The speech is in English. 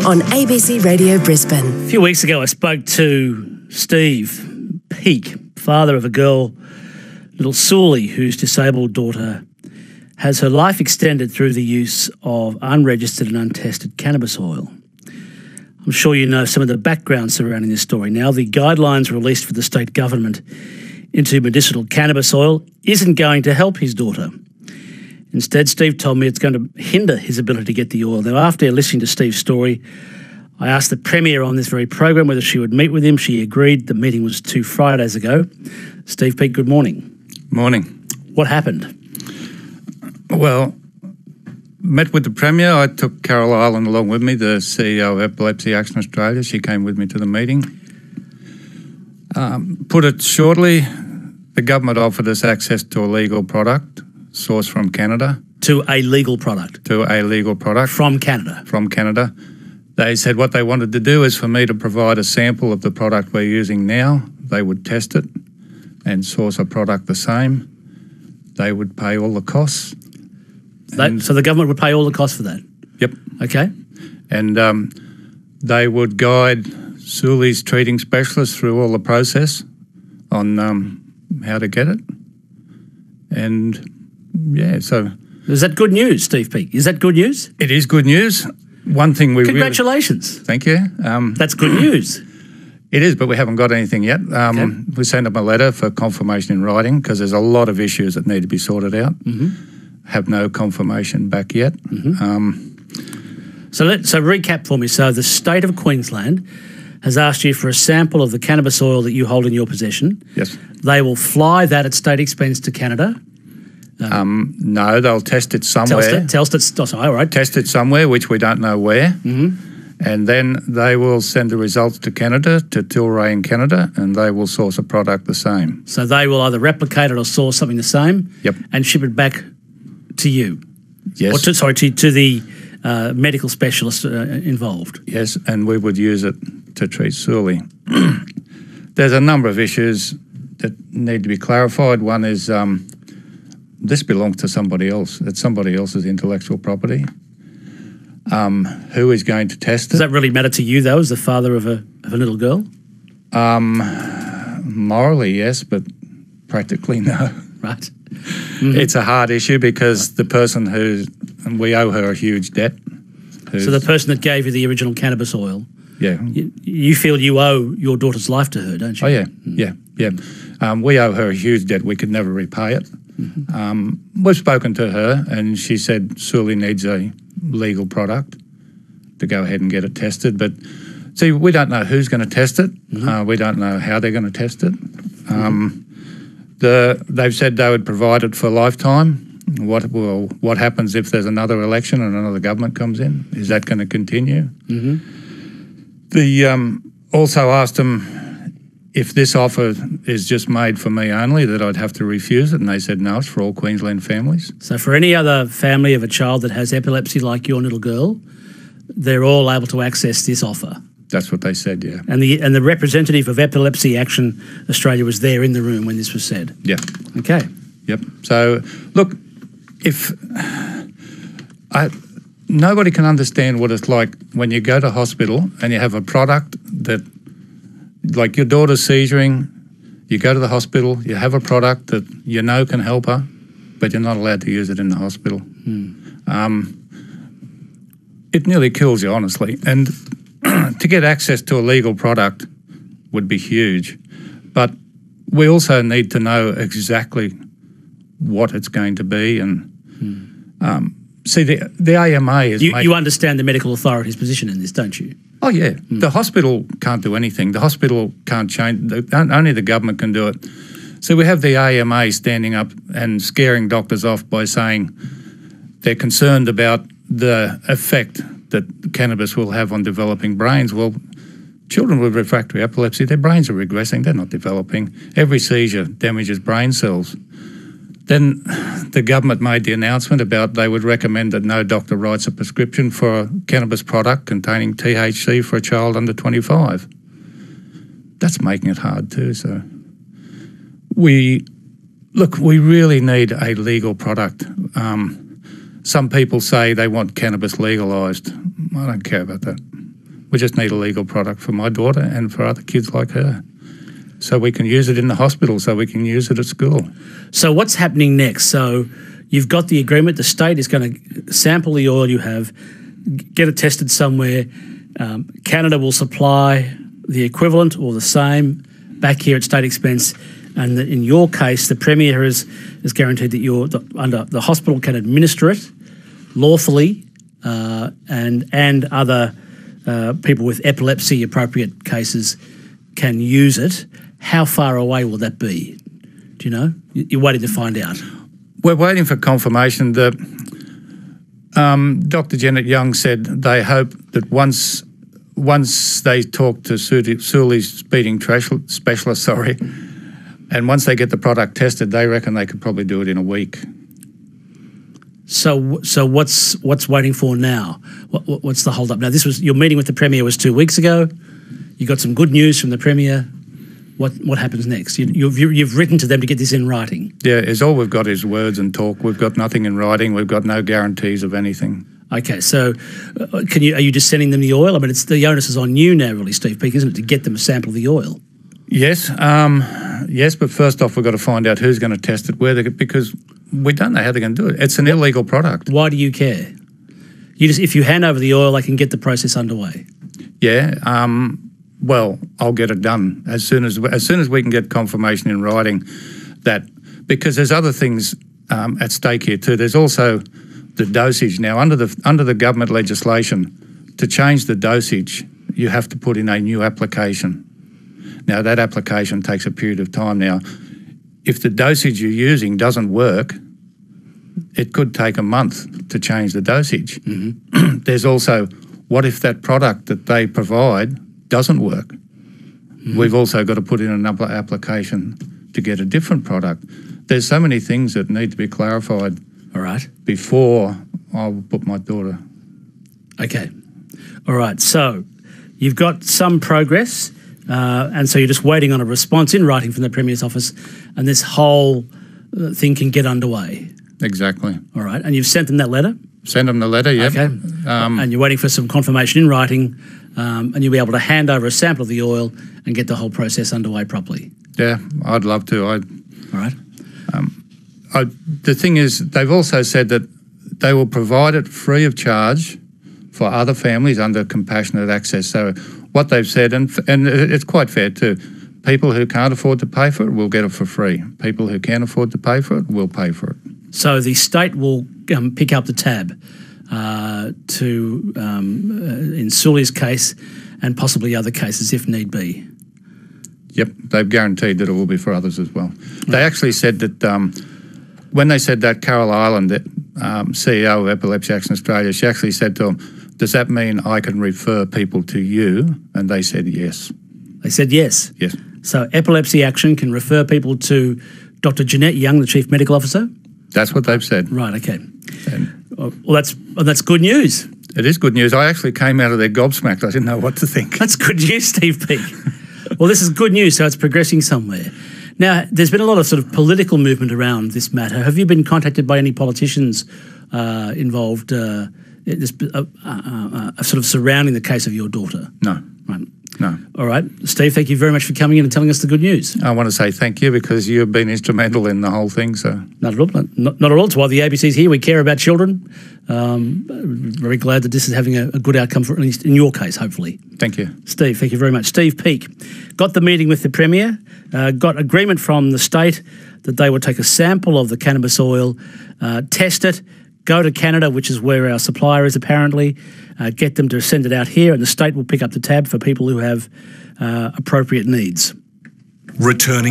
on ABC Radio Brisbane. A few weeks ago, I spoke to Steve Peake, father of a girl, little Sully, whose disabled daughter has her life extended through the use of unregistered and untested cannabis oil. I'm sure you know some of the background surrounding this story. Now, the guidelines released for the state government into medicinal cannabis oil isn't going to help his daughter. Instead, Steve told me it's going to hinder his ability to get the oil. Now, after listening to Steve's story, I asked the Premier on this very program whether she would meet with him. She agreed. The meeting was 2 Fridays ago. Steve Peake, good morning. Morning. What happened? Well, met with the Premier. I took Carol Ireland along with me, the CEO of Epilepsy Action Australia. She came with me to the meeting. Put it shortly, the government offered us access to a legal product sourced from Canada. To a legal product? To a legal product. From Canada? From Canada. They said what they wanted to do is for me to provide a sample of the product we're using now. They would test it and source a product the same. They would pay all the costs. So the government would pay all the costs for that? Yep. Okay. And they would guide Sully's treating specialists through all the process on how to get it. And yeah, so... Is that good news, Steve Peake? Is that good news? It is good news. One thing we Congratulations. Thank you. That's good news. It is, but we haven't got anything yet. Okay. We sent them a letter for confirmation in writing because there's a lot of issues that need to be sorted out. Have no confirmation back yet. So recap for me. So the state of Queensland has asked you for a sample of the cannabis oil that you hold in your possession. Yes. They will fly that at state expense to Canada. No, they'll test it somewhere. Test it somewhere, which we don't know where. And then they will send the results to Canada, to Tilray in Canada, and they will source a product the same. So they will either replicate it or source something the same. Yep. And ship it back to you. Yes. Or to the medical specialist involved. Yes, and we would use it to treat Sully. There's a number of issues that need to be clarified. One is this belongs to somebody else. It's somebody else's intellectual property. Who is going to test it? Does that really matter to you, though, as the father of a little girl? Morally, yes, but practically, no. Right. It's a hard issue because the person and we owe her a huge debt. So the person that gave you the original cannabis oil, yeah, you feel you owe your daughter's life to her, don't you? Oh, yeah, yeah. We owe her a huge debt. We could never repay it. We've spoken to her and she said Sully needs a legal product to go ahead and get it tested. But see, we don't know who's going to test it. We don't know how they're going to test it. They've said they would provide it for a lifetime. What happens if there's another election and another government comes in? Is that going to continue? Also asked them if this offer is just made for me only, that I'd have to refuse it, and they said no, it's for all Queensland families. So for any other family of a child that has epilepsy like your little girl, they're all able to access this offer? That's what they said, yeah. And the representative of Epilepsy Action Australia was there in the room when this was said? Yeah. Okay. Yep. So, look, nobody can understand what it's like when you go to hospital and you have a product that, like your daughter's seizuring, you go to the hospital, you have a product that you know can help her, but you're not allowed to use it in the hospital. It nearly kills you, honestly. And to get access to a legal product would be huge. But we also need to know exactly what it's going to be. And see, the AMA is... You understand the medical authority's position in this, don't you? Oh, yeah. The hospital can't do anything. The hospital can't change. Only the government can do it. So we have the AMA standing up and scaring doctors off by saying they're concerned about the effect that cannabis will have on developing brains. Well, children with refractory epilepsy, their brains are regressing. They're not developing. Every seizure damages brain cells. Then the government made the announcement about they would recommend that no doctor writes a prescription for a cannabis product containing THC for a child under 25. That's making it hard too. So we really need a legal product. Some people say they want cannabis legalised. I don't care about that. We just need a legal product for my daughter and for other kids like her. So we can use it in the hospital, so we can use it at school. So what's happening next? So you've got the agreement. The state is going to sample the oil you have, get it tested somewhere. Canada will supply the equivalent or the same back here at state expense. And in your case, the Premier has guaranteed that under the hospital can administer it lawfully, and other people with epilepsy appropriate cases can use it. How far away will that be? Do you know? You're waiting to find out. We're waiting for confirmation. Dr. Janet Young said they hope that once they talk to Sully's speeding specialist, and once they get the product tested, they reckon they could probably do it in a week. So what's waiting for now? What's the hold up? Now, your meeting with the Premier was 2 weeks ago. You got some good news from the Premier. What happens next? You've written to them to get this in writing. Yeah, all we've got is words and talk. We've got nothing in writing. We've got no guarantees of anything. Okay, so are you just sending them the oil? I mean, the onus is on you now, really, Steve Peake, isn't it, to get them a sample of the oil? Yes, but first off, we've got to find out who's going to test it, because we don't know how they're going to do it. It's an illegal product. Why do you care? If you hand over the oil, they can get the process underway. Yeah. Well, I'll get it done as soon as we can get confirmation in writing that, because there's other things at stake here too. There's also the dosage now under the government legislation. To change the dosage, you have to put in a new application. Now that application takes a period of time. Now, if the dosage you're using doesn't work, it could take a month to change the dosage. Mm-hmm. There's also, what if that product that they provide doesn't work? Mm-hmm. We've also got to put in another application to get a different product. There's so many things that need to be clarified. All right. Before I'll put my daughter. Okay. All right. So you've got some progress, and so you're just waiting on a response in writing from the Premier's office, and this whole thing can get underway. Exactly. All right. And you've sent them that letter? Send them the letter, yeah. Okay. And you're waiting for some confirmation in writing, and you'll be able to hand over a sample of the oil and get the whole process underway properly. Yeah, I'd love to. All right. The thing is, they've also said that they will provide it free of charge for other families under compassionate access. So what they've said, and it's quite fair too, people who can't afford to pay for it will get it for free. People who can afford to pay for it will pay for it. So the state will pick up the tab in Sully's case and possibly other cases if need be. Yep, they've guaranteed that it will be for others as well. They actually said that when they said that, Carol Ireland, the CEO of Epilepsy Action Australia, she actually said to them, does that mean I can refer people to you? And they said yes. They said yes? Yes. So Epilepsy Action can refer people to Dr. Janet Young, the Chief Medical Officer? That's what they've said. Right, okay. Well, that's good news. It is good news. I actually came out of there gobsmacked. I didn't know what to think. That's good news, Steve Peake. Well, this is good news, so it's progressing somewhere. Now, there's been a lot of sort of political movement around this matter. Have you been contacted by any politicians involved sort of surrounding the case of your daughter? No. Right. No. All right. Steve, thank you very much for coming in and telling us the good news. I want to say thank you because you've been instrumental in the whole thing. So Not at all. Not at all. It's why the ABC's here. We care about children. Very glad that this is having a good outcome, for at least in your case, hopefully. Thank you. Steve, thank you very much. Steve Peake got the meeting with the Premier, got agreement from the state that they would take a sample of the cannabis oil, test it, go to Canada, which is where our supplier is apparently, get them to send it out here, and the state will pick up the tab for people who have appropriate needs. Returning